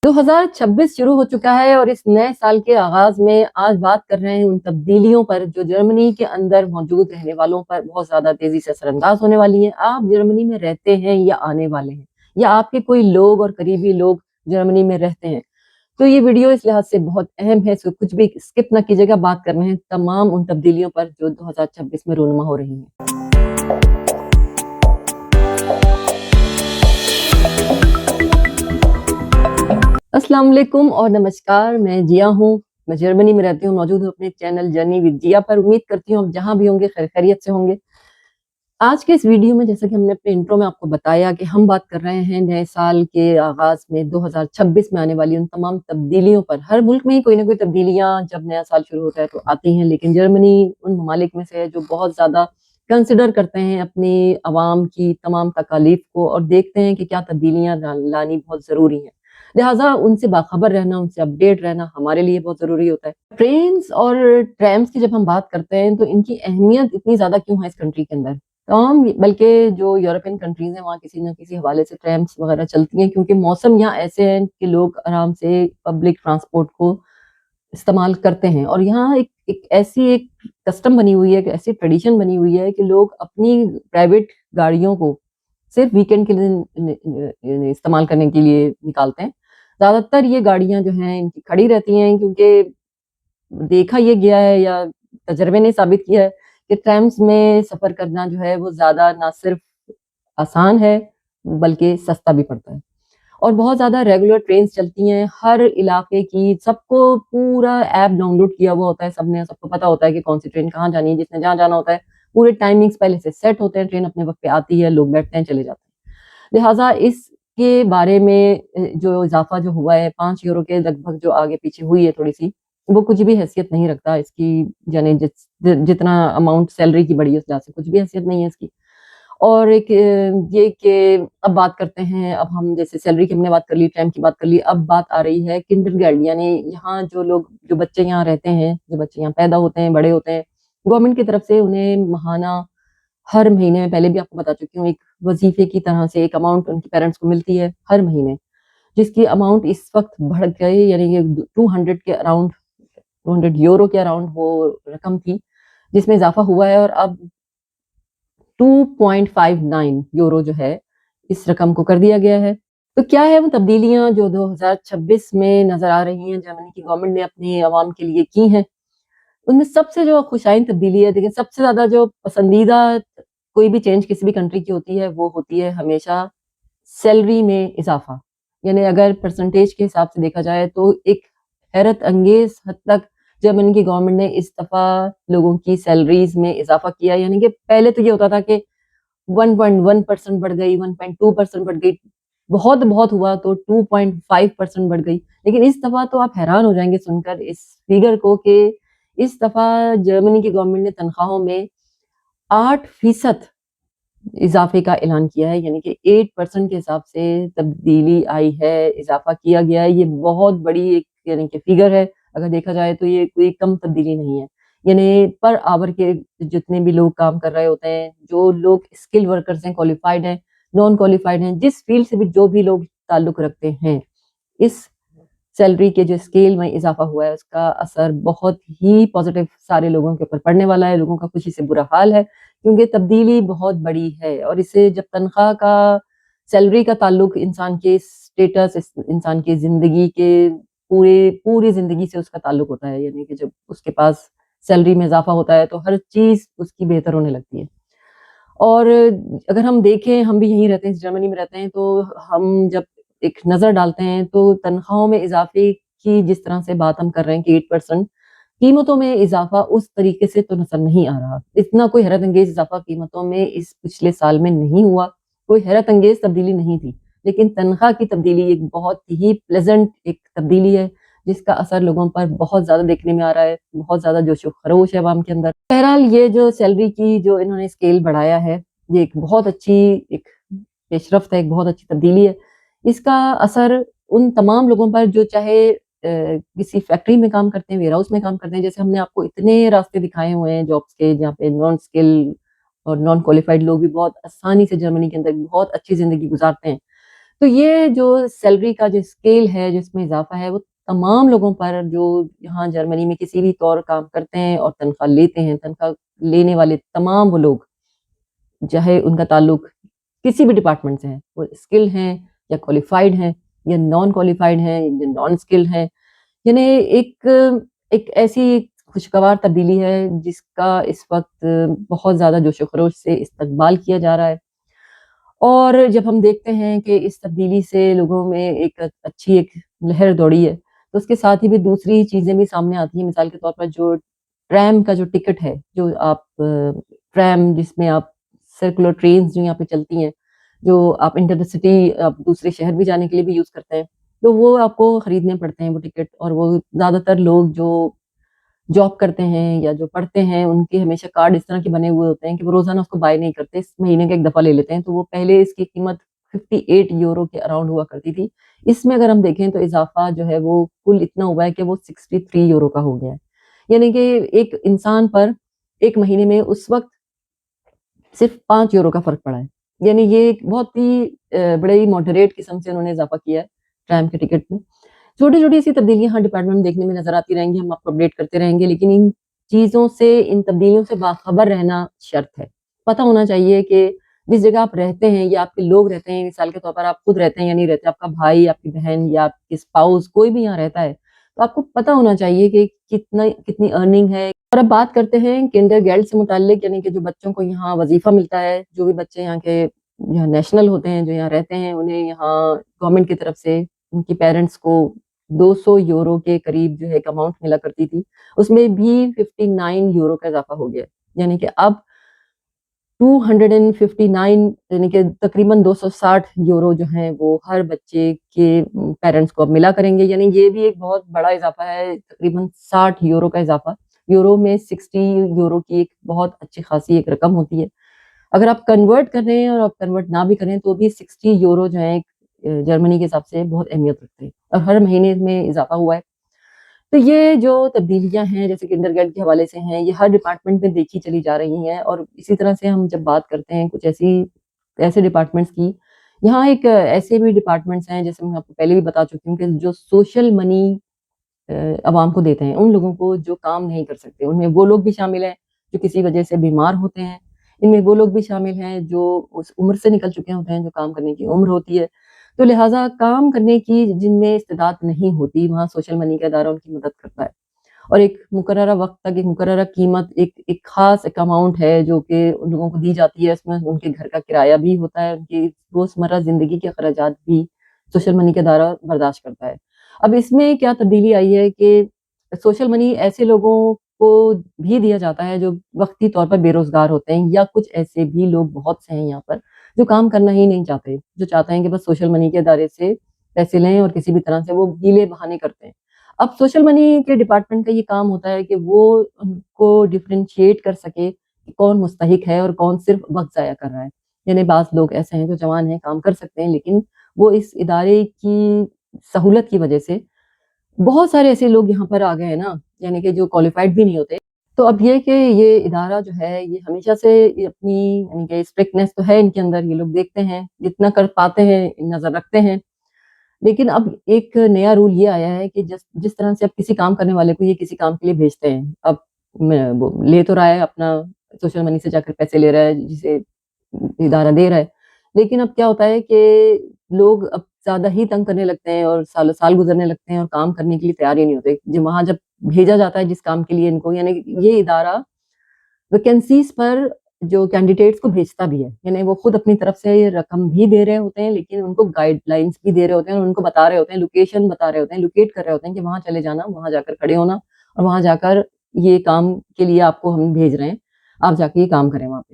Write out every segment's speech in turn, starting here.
2026 شروع ہو چکا ہے اور اس نئے سال کے آغاز میں آج بات کر رہے ہیں ان تبدیلیوں پر جو جرمنی کے اندر موجود رہنے والوں پر بہت زیادہ تیزی سے اثر انداز ہونے والی ہیں۔ آپ جرمنی میں رہتے ہیں یا آنے والے ہیں یا آپ کے کوئی لوگ اور قریبی لوگ جرمنی میں رہتے ہیں تو یہ ویڈیو اس لحاظ سے بہت اہم ہے، اس کو کچھ بھی اسکپ نہ کیجیے گا۔ بات کر رہے ہیں تمام ان تبدیلیوں پر جو 2026 میں رونما ہو رہی ہیں۔ السلام علیکم اور نمسکار، میں جیا ہوں، میں جرمنی میں رہتی ہوں، موجود ہوں اپنے چینل جرنی ود جیا پر۔ امید کرتی ہوں جہاں بھی ہوں گے خیر خیریت سے ہوں گے۔ آج کے اس ویڈیو میں جیسا کہ ہم نے اپنے انٹرو میں آپ کو بتایا کہ ہم بات کر رہے ہیں نئے سال کے آغاز میں 2026 میں آنے والی ان تمام تبدیلیوں پر۔ ہر ملک میں ہی کوئی نہ کوئی تبدیلیاں جب نیا سال شروع ہوتا ہے تو آتی ہیں، لیکن جرمنی ان ممالک میں سے ہے جو بہت زیادہ کنسیڈر کرتے ہیں اپنی عوام کی تمام تکالیف کو اور دیکھتے ہیں کہ کیا تبدیلیاں لانی بہت ضروری ہیں۔ لہٰذا ان سے باخبر رہنا، ان سے اپڈیٹ رہنا ہمارے لیے بہت ضروری ہوتا ہے۔ ٹرینز اور ٹرامز کی جب ہم بات کرتے ہیں تو ان کی اہمیت اتنی زیادہ کیوں ہے اس کنٹری کے اندر؟ تمام بلکہ جو یورپین کنٹریز ہیں وہاں کسی نہ کسی حوالے سے ٹرامز وغیرہ چلتی ہیں، کیونکہ موسم یہاں ایسے ہیں کہ لوگ آرام سے پبلک ٹرانسپورٹ کو استعمال کرتے ہیں، اور یہاں ایک ایسی کسٹم بنی ہوئی ہے، ایک ایسی ٹریڈیشن بنی ہوئی ہے کہ لوگ اپنی پرائیویٹ گاڑیوں کو صرف ویکینڈ کے دن استعمال کرنے کے لیے نکالتے ہیں۔ زیادہ تر یہ گاڑیاں جو ہیں ان کی کھڑی رہتی ہیں، کیونکہ دیکھا یہ گیا ہے یا تجربے نے ثابت کیا ہے کہ ٹرامز میں سفر کرنا جو ہے وہ زیادہ نہ صرف آسان ہے بلکہ سستا بھی پڑتا ہے، اور بہت زیادہ ریگولر ٹرینز چلتی ہیں ہر علاقے کی۔ سب کو پورا ایپ ڈاؤن لوڈ کیا ہوا ہوتا ہے، سب کو پتا ہوتا ہے کہ کون سی ٹرین کہاں جانی ہے، جس نے جہاں جانا ہوتا ہے پورے ٹائمنگز پہلے سے سیٹ ہوتے ہیں، ٹرین اپنے وقت پہ آتی ہے، لوگ بیٹھتے ہیں، چلے جاتے ہیں۔ لہٰذا اس کے بارے میں جو اضافہ جو ہوا ہے 5 یورو کے لگ بھگ جو آگے پیچھے ہوئی ہے تھوڑی سی، وہ کچھ بھی حیثیت نہیں رکھتا اس کی، یعنی جتنا اماؤنٹ سیلری کی بڑی ہے اس لحاظ سے کچھ بھی حیثیت نہیں ہے اس کی۔ اور ایک یہ کہ اب بات کرتے ہیں، اب ہم جیسے سیلری کی ہم نے بات کر لی، ٹائم کی بات کر لی، اب بات آ رہی ہے کنڈرگارٹن، یعنی یہاں جو بچے یہاں رہتے ہیں، جو بچے یہاں پیدا ہوتے ہیں، بڑے ہوتے ہیں، گورنمنٹ کی طرف سے انہیں ماہانہ ہر مہینے میں، پہلے بھی آپ کو بتا چکی ہوں، ایک وظیفے کی طرح سے ایک اماؤنٹ ان کے پیرنٹس کو ملتی ہے ہر مہینے، جس کی اماؤنٹ اس وقت بڑھ گئی، یعنی یہ 200 کے اراؤنڈ، 200 یورو کے اراؤنڈ وہ رقم تھی، جس میں اضافہ ہوا ہے اور اب 2.59 یورو جو ہے اس رقم کو کر دیا گیا ہے۔ تو کیا ہے وہ تبدیلیاں جو 2026 میں نظر آ رہی ہیں جرمنی کی گورنمنٹ نے اپنی عوام کے لیے کی ہیں؟ ان میں سب سے جو خوشائن تبدیلی ہے، دیکھیں سب سے زیادہ جو پسندیدہ کوئی بھی چینج کسی بھی کنٹری کی ہوتی ہے وہ ہوتی ہے ہمیشہ سیلری میں اضافہ۔ یعنی اگر پرسنٹیج کے حساب سے دیکھا جائے تو ایک حیرت انگیز حد تک جرمنی کی گورنمنٹ نے اس دفعہ لوگوں کی سیلریز میں اضافہ کیا، یعنی کہ پہلے تو یہ ہوتا تھا کہ 1.1% بڑھ گئی، 1.2% بڑھ گئی، بہت ہوا تو 2.5% بڑھ گئی، لیکن اس دفعہ تو آپ حیران ہو جائیں گے سن کر اس فیگر کو کہ اس دفعہ جرمنی کی گورنمنٹ نے تنخواہوں میں 8% اضافے کا اعلان کیا ہے، یعنی کہ 8% کے حساب سے تبدیلی آئی ہے، اضافہ کیا گیا ہے۔ یہ بہت بڑی ایک یعنی کہ فیگر ہے، اگر دیکھا جائے تو یہ کوئی کم تبدیلی نہیں ہے۔ یعنی پر آور کے جتنے بھی لوگ کام کر رہے ہوتے ہیں، جو لوگ اسکل ورکرز ہیں، کوالیفائڈ ہیں، نان کوالیفائڈ ہیں، جس فیلڈ سے بھی جو بھی لوگ تعلق رکھتے ہیں، اس سیلری کے جو اسکیل میں اضافہ ہوا ہے اس کا اثر بہت ہی پازیٹیو سارے لوگوں کے اوپر پڑنے والا ہے۔ لوگوں کا خوشی سے برا حال ہے، کیونکہ تبدیلی بہت بڑی ہے، اور اسے جب تنخواہ کا، سیلری کا تعلق انسان کے اسٹیٹس، انسان کی زندگی کے پوری زندگی سے اس کا تعلق ہوتا ہے، یعنی کہ جب اس کے پاس سیلری میں اضافہ ہوتا ہے تو ہر چیز اس کی بہتر ہونے لگتی ہے۔ اور اگر ہم دیکھیں، ہم بھی یہیں رہتے ہیں، جرمنی میں رہتے ہیں، تو ہم جب ایک نظر ڈالتے ہیں تو تنخواہوں میں اضافے کی جس طرح سے بات ہم کر رہے ہیں کہ 8%، قیمتوں میں اضافہ اس طریقے سے تو نظر نہیں آ رہا۔ اتنا کوئی حیرت انگیز اضافہ قیمتوں میں اس پچھلے سال میں نہیں ہوا، کوئی حیرت انگیز تبدیلی نہیں تھی، لیکن تنخواہ کی تبدیلی ایک بہت ہی پلیزنٹ ایک تبدیلی ہے، جس کا اثر لوگوں پر بہت زیادہ دیکھنے میں آ رہا ہے، بہت زیادہ جوش و خروش ہے عوام کے اندر۔ بہرحال یہ جو سیلری کی جو انہوں نے اسکیل بڑھایا ہے، یہ ایک بہت اچھی ایک پیش رفت ہے، ایک بہت اچھی تبدیلی ہے۔ اس کا اثر ان تمام لوگوں پر جو چاہے کسی فیکٹری میں کام کرتے ہیں، ویئر ہاؤس میں کام کرتے ہیں، جیسے ہم نے آپ کو اتنے راستے دکھائے ہوئے ہیں جابس کے، جہاں پہ نان اسکل اور نان کوالیفائڈ لوگ بھی بہت آسانی سے جرمنی کے اندر بہت اچھی زندگی گزارتے ہیں۔ تو یہ جو سیلری کا جو اسکیل ہے، جو اس میں اضافہ ہے، وہ تمام لوگوں پر جو یہاں جرمنی میں کسی بھی طور کام کرتے ہیں اور تنخواہ لیتے ہیں، تنخواہ لینے والے تمام وہ لوگ، چاہے ان کا تعلق کسی بھی ڈپارٹمنٹ سے ہے، وہ اسکل ہیں یا کوالیفائڈ ہیں یا نان کوالیفائڈ ہیں یا نان اسکل ہیں، یعنی ایک ایک ایسی خوشگوار تبدیلی ہے جس کا اس وقت بہت زیادہ جوش و خروش سے استقبال کیا جا رہا ہے۔ اور جب ہم دیکھتے ہیں کہ اس تبدیلی سے لوگوں میں ایک اچھی ایک لہر دوڑی ہے، تو اس کے ساتھ ہی بھی دوسری چیزیں بھی سامنے آتی ہیں۔ مثال کے طور پر جو ٹرام کا جو ٹکٹ ہے، جو آپ ٹرام جس میں آپ سرکولر ٹرینز جو یہاں پہ چلتی ہیں، جو آپ انٹر سٹی آپ دوسرے شہر بھی جانے کے لیے بھی یوز کرتے ہیں، تو وہ آپ کو خریدنے پڑتے ہیں وہ ٹکٹ، اور وہ زیادہ تر لوگ جو جاب کرتے ہیں یا جو پڑھتے ہیں ان کے ہمیشہ کارڈ اس طرح کے بنے ہوئے ہوتے ہیں کہ وہ روزانہ اس کو بائی نہیں کرتے، اس مہینے کا ایک دفعہ لے لیتے ہیں، تو وہ پہلے اس کی قیمت 58 یورو کے اراؤنڈ ہوا کرتی تھی۔ اس میں اگر ہم دیکھیں تو اضافہ جو ہے وہ کل اتنا ہوا ہے کہ وہ 63 یورو کا ہو گیا ہے، یعنی کہ ایک انسان پر ایک مہینے میں اس وقت صرف 5 یورو کا فرق پڑا ہے، یعنی یہ ایک بہت ہی بڑے ہی ماڈریٹ قسم سے انہوں نے اضافہ کیا ہے ٹرام کے ٹکٹ میں۔ چھوٹی چھوٹی ایسی تبدیلیاں ہر ڈپارٹمنٹ میں دیکھنے میں نظر آتی رہیں گی، ہم آپ کو اپڈیٹ کرتے رہیں گے، لیکن ان چیزوں سے، ان تبدیلیوں سے باخبر رہنا شرط ہے۔ پتہ ہونا چاہیے کہ جس جگہ آپ رہتے ہیں یا آپ کے لوگ رہتے ہیں، مثال کے طور پر آپ خود رہتے ہیں یا نہیں رہتے، آپ کا بھائی، آپ کی بہن یا آپ کے اسپاؤس کوئی بھی یہاں رہتا ہے، تو آپ کو پتہ ہونا چاہیے کہ کتنی ارننگ ہے۔ اور اب بات کرتے ہیں کنڈر گیلڈ سے متعلق، یعنی کہ جو بچوں کو یہاں وظیفہ ملتا ہے، جو بھی بچے یہاں کے یہاں نیشنل ہوتے ہیں، جو یہاں رہتے ہیں، انہیں یہاں گورنمنٹ کی طرف سے ان کی پیرنٹس کو 200 یورو کے قریب جو ہے ایک اماؤنٹ ملا کرتی تھی، اس میں بھی 59 یورو کا اضافہ ہو گیا، یعنی کہ اب 259 یعنی کہ تقریباً 260 یورو جو ہیں وہ ہر بچے کے پیرنٹس کو اب ملا کریں گے، یعنی یہ بھی ایک بہت بڑا اضافہ ہے، تقریباً 60 یورو کا اضافہ۔ یورو میں 60 یورو کی ایک بہت اچھی خاصی ایک رقم ہوتی ہے۔ اگر آپ کنورٹ کر رہے ہیں اور آپ کنورٹ نہ بھی کریں تو بھی 60 یورو جو ہے جرمنی کے حساب سے بہت اہمیت رکھتے ہیں، اور ہر مہینے میں اضافہ ہوا ہے۔ تو یہ جو تبدیلیاں ہیں جیسے کنڈر گارڈن کے حوالے سے ہیں، یہ ہر ڈپارٹمنٹ میں دیکھی چلی جا رہی ہیں، اور اسی طرح سے ہم جب بات کرتے ہیں کچھ ایسے ڈپارٹمنٹس کی، یہاں ایک ایسے بھی ڈپارٹمنٹس ہیں جیسے میں آپ کو پہلے بھی بتا چکی ہوں کہ جو سوشل منی عوام کو دیتے ہیں، ان لوگوں کو جو کام نہیں کر سکتے، ان میں وہ لوگ بھی شامل ہیں جو کسی وجہ سے بیمار ہوتے ہیں، ان میں وہ لوگ بھی شامل ہیں جو اس عمر سے نکل چکے ہوتے ہیں جو کام کرنے کی عمر ہوتی ہے، تو لہٰذا کام کرنے کی جن میں استعداد نہیں ہوتی، وہاں سوشل منی کا ادارہ ان کی مدد کرتا ہے، اور ایک مقررہ وقت تک ایک مقررہ قیمت، ایک خاص ایک اماؤنٹ ہے جو کہ ان لوگوں کو دی جاتی ہے، اس میں ان کے گھر کا کرایہ بھی ہوتا ہے، ان کی روزمرہ زندگی کے اخراجات بھی سوشل منی کا ادارہ برداشت کرتا ہے۔ اب اس میں کیا تبدیلی آئی ہے کہ سوشل منی ایسے لوگوں کو بھی دیا جاتا ہے جو وقتی طور پر بے روزگار ہوتے ہیں، یا کچھ ایسے بھی لوگ بہت سے ہیں یہاں پر جو کام کرنا ہی نہیں چاہتے، جو چاہتے ہیں کہ بس سوشل منی کے ادارے سے پیسے لیں اور کسی بھی طرح سے وہ ہیلے بہانے کرتے ہیں۔ اب سوشل منی کے ڈپارٹمنٹ کا یہ کام ہوتا ہے کہ وہ ان کو ڈفرینشیٹ کر سکے کہ کون مستحق ہے اور کون صرف وقت ضائع کر رہا ہے، یعنی بعض لوگ ایسے ہیں جو جوان ہیں، کام کر سکتے ہیں، لیکن وہ اس ادارے کی سہولت کی وجہ سے بہت سارے ایسے لوگ یہاں پر آ گئے ہیں نا، یعنی کہ جو کوالیفائڈ بھی نہیں ہوتے۔ تو اب یہ کہ یہ ادارہ جو ہے یہ ہمیشہ سے اپنی یعنی کہ اسٹرکٹنیس تو ہے ان کے اندر، یہ لوگ دیکھتے ہیں جتنا کر پاتے ہیں، نظر رکھتے ہیں، لیکن اب ایک نیا رول یہ آیا ہے کہ جس طرح سے اب کسی کام کرنے والے کو یہ کسی کام کے لیے بھیجتے ہیں، اب وہ لے تو رہا ہے اپنا سوشل منی سے جا کر پیسے لے رہا ہے جسے ادارہ دے رہا ہے، لیکن اب کیا ہوتا ہے کہ لوگ اب زیادہ ہی تنگ کرنے لگتے ہیں اور سال سال گزرنے لگتے ہیں اور کام کرنے کے لیے تیار ہی نہیں ہوتے، جو وہاں جب بھیجا جاتا ہے جس کام کے لیے ان کو، یعنی یہ ادارہ ویکنسیز پر جو کینڈیڈیٹس کو بھیجتا بھی ہے، یعنی وہ خود اپنی طرف سے رقم بھی دے رہے ہوتے ہیں، لیکن ان کو گائیڈ لائنس بھی دے رہے ہوتے ہیں اور ان کو بتا رہے ہوتے ہیں، لوکیشن بتا رہے ہوتے ہیں، لوکیٹ کر رہے ہوتے ہیں کہ وہاں چلے جانا، وہاں جا کر کھڑے ہونا، اور وہاں جا کر یہ کام کے لیے آپ کو ہم بھیج رہے ہیں، آپ جا کے یہ کام کریں وہاں پہ۔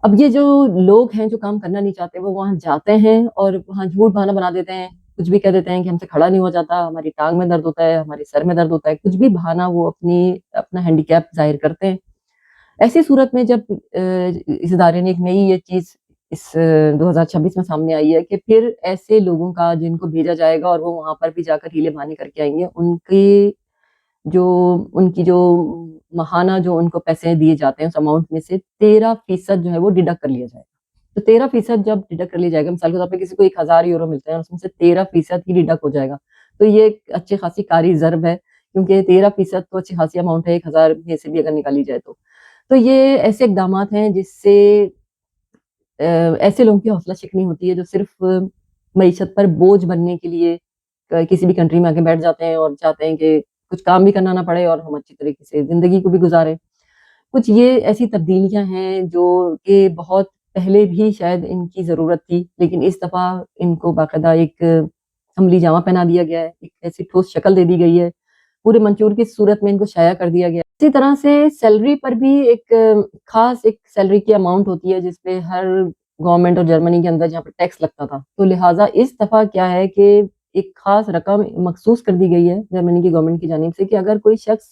اب یہ جو لوگ ہیں جو کام کرنا نہیں چاہتے وہ وہاں جاتے ہیں اور وہاں جھوٹ بہانہ بنا دیتے ہیں، کچھ بھی کہہ دیتے ہیں کہ ہم سے کھڑا نہیں ہو جاتا، ہماری ٹانگ میں درد ہوتا ہے، ہمارے سر میں درد ہوتا ہے، کچھ بھی بہانہ وہ اپنا ہینڈی کیپ ظاہر کرتے ہیں۔ ایسی صورت میں جب اس ادارے نے ایک نئی یہ چیز اس 2026 میں سامنے آئی ہے کہ پھر ایسے لوگوں کا جن کو بھیجا جائے گا اور وہ وہاں پر بھی جا کر ہیلے بہانے کر کے آئیں گے، ان کی جو ماہانہ جو ان کو پیسے دیے جاتے ہیں اس اماؤنٹ میں سے 13% جو ہے وہ ڈیڈکٹ کر لیا جائے گا، تو 13% جب ڈیڈکٹ کر لیا جائے گا، مثال کے طور پہ کسی کو 1000 یورو ملتے ہیں اور اس میں سے 13% ہی ڈیڈکٹ ہو جائے گا، تو یہ ایک اچھی خاصی کاری ضرب ہے، کیونکہ 13% تو اچھی خاصی اماؤنٹ ہے 1000 میں سے بھی اگر نکالی جائے تو یہ ایسے اقدامات ہیں جس سے ایسے لوگوں کی حوصلہ شکنی ہوتی ہے جو صرف معیشت پر بوجھ بننے کے لیے کسی بھی کنٹری میں آ کے بیٹھ جاتے ہیں اور چاہتے ہیں کہ کچھ کام بھی کرنا نہ پڑے اور ہم اچھی طریقے سے زندگی کو بھی گزاریں. کچھ یہ ایسی تبدیلیاں ہیں جو کہ بہت پہلے بھی شاید ان کی ضرورت تھی، لیکن اس دفعہ ان کو باقاعدہ ایک عملی جامہ پہنا دیا گیا ہے، ایک ایسی ٹھوس شکل دے دی گئی ہے، پورے منشور کی صورت میں ان کو شائع کر دیا گیا. اسی طرح سے سیلری پر بھی ایک خاص ایک سیلری کی اماؤنٹ ہوتی ہے جس پہ ہر گورنمنٹ اور جرمنی کے اندر جہاں پہ ٹیکس لگتا تھا، تو لہٰذا اس دفعہ کیا ہے کہ ایک خاص رقم مخصوص کر دی گئی ہے جرمنی کی گورنمنٹ کی جانب سے کہ اگر کوئی شخص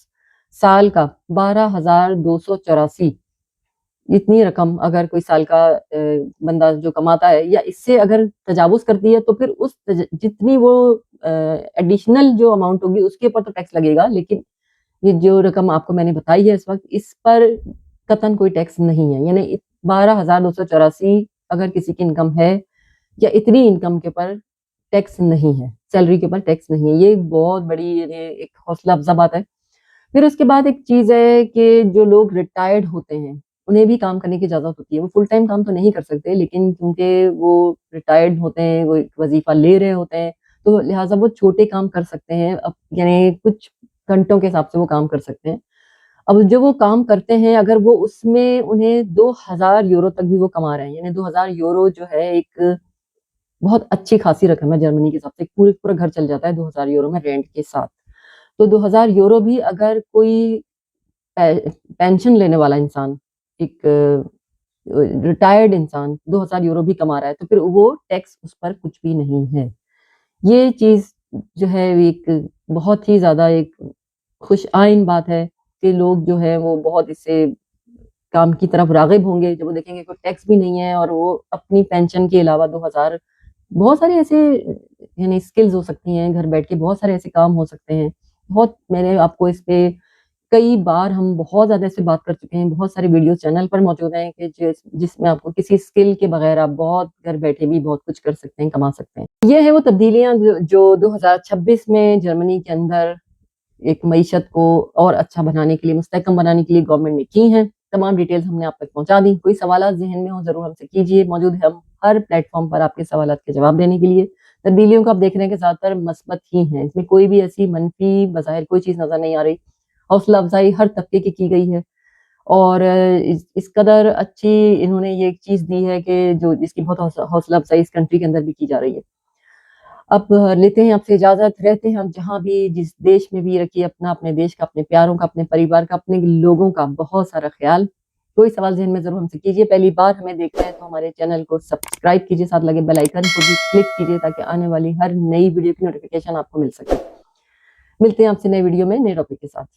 سال کا 12,284 اتنی رقم اگر کوئی سال کا بندہ جو کماتا ہے یا اس سے اگر تجاوز کرتی ہے تو پھر اس جتنی وہ ایڈیشنل جو اماؤنٹ ہوگی اس کے اوپر تو ٹیکس لگے گا، لیکن یہ جو رقم آپ کو میں نے بتائی ہے اس وقت اس پر قطعاً کوئی ٹیکس نہیں ہے. یعنی 12,284 اگر کسی کی انکم ہے یا اتنی انکم کے اوپر ٹیکس نہیں ہے، سیلری کے اوپر ٹیکس نہیں ہے. یہ بہت بڑی ایک حوصلہ افزا بات ہے. پھر اس کے بعد ایک چیز ہے کہ جو لوگ ریٹائرڈ ہوتے ہیں انہیں بھی کام کرنے کی اجازت ہوتی ہے. وہ فل ٹائم کام تو نہیں کر سکتے، لیکن کیونکہ وہ ریٹائرڈ ہوتے ہیں، وہ ایک وظیفہ لے رہے ہوتے ہیں، تو لہٰذا وہ چھوٹے کام کر سکتے ہیں، یعنی کچھ گھنٹوں کے حساب سے وہ کام کر سکتے ہیں. اب جو وہ کام کرتے ہیں اگر وہ اس میں انہیں 2,000 یورو تک بھی وہ کما رہے ہیں، یعنی 2,000 یورو جو ہے ایک بہت اچھی خاصی رقم ہے جرمنی کے حساب سے، پورا گھر چل جاتا ہے 2,000 یورو میں رینٹ کے ساتھ. تو 2,000 یورو بھی اگر کوئی پینشن لینے والا انسان، ایک ریٹائرڈ انسان 2,000 یورو بھی کما رہا ہے تو پھر وہ ٹیکس اس پر کچھ بھی نہیں ہے. یہ چیز جو ہے ایک بہت ہی زیادہ ایک خوش آئین بات ہے کہ لوگ جو ہے وہ بہت اس سے کام کی طرف راغب ہوں گے جب وہ دیکھیں گے کوئی ٹیکس بھی نہیں ہے اور وہ اپنی پینشن کے علاوہ 2,000 بہت سارے ایسے یعنی اسکلز ہو سکتی ہیں، گھر بیٹھ کے بہت سارے ایسے کام ہو سکتے ہیں. میں نے آپ کو اس پہ کئی بار ہم بہت زیادہ اس سے بات کر چکے ہیں، بہت سارے ویڈیوز چینل پر موجود ہیں کہ جس میں آپ کو کسی اسکل کے بغیر آپ بہت گھر بیٹھے بھی بہت کچھ کر سکتے ہیں، کما سکتے ہیں. یہ ہے وہ تبدیلیاں جو 2026 میں جرمنی کے اندر ایک معیشت کو اور اچھا بنانے کے لیے، مستحکم بنانے کے لیے گورنمنٹ نے کی ہیں. تمام ڈیٹیلز ہم نے آپ تک پہنچا دی. کوئی سوالات ذہن میں ہوں ضرور ہم سے کیجیے. موجود ہے ہم ہر پلیٹ فارم پر آپ کے سوالات کے جواب دینے کے لیے. تبدیلیوں کو آپ دیکھ رہے ہیں کہ زیادہ تر مثبت ہی ہیں، اس میں کوئی بھی ایسی منفی بظاہر کوئی چیز نظر نہیں آ رہی. حوصلہ افزائی ہر طبقے کی گئی ہے اور اس قدر اچھی انہوں نے یہ ایک چیز دی ہے کہ جو جس کی بہت حوصلہ افزائی اس کنٹری کے اندر بھی کی جا رہی ہے. اب لیتے ہیں آپ سے اجازت. رہتے ہیں ہم جہاں بھی جس دیش میں بھی، رکھیے اپنے دیش کا، اپنے پیاروں کا، اپنے پریوار کا، اپنے لوگوں کا بہت سارا خیال. کوئی سوال ذہن میں ضرور ہم سے کیجیے. پہلی بار ہمیں دیکھ رہے ہیں تو ہمارے چینل کو سبسکرائب کیجیے، ساتھ لگے بیل آئیکن کو بھی کلک کیجیے تاکہ آنے والی ہر نئی ویڈیو کی نوٹیفیکیشن آپ کو مل سکے. ملتے ہیں آپ سے نئے ویڈیو میں نئے ٹاپک کے ساتھ.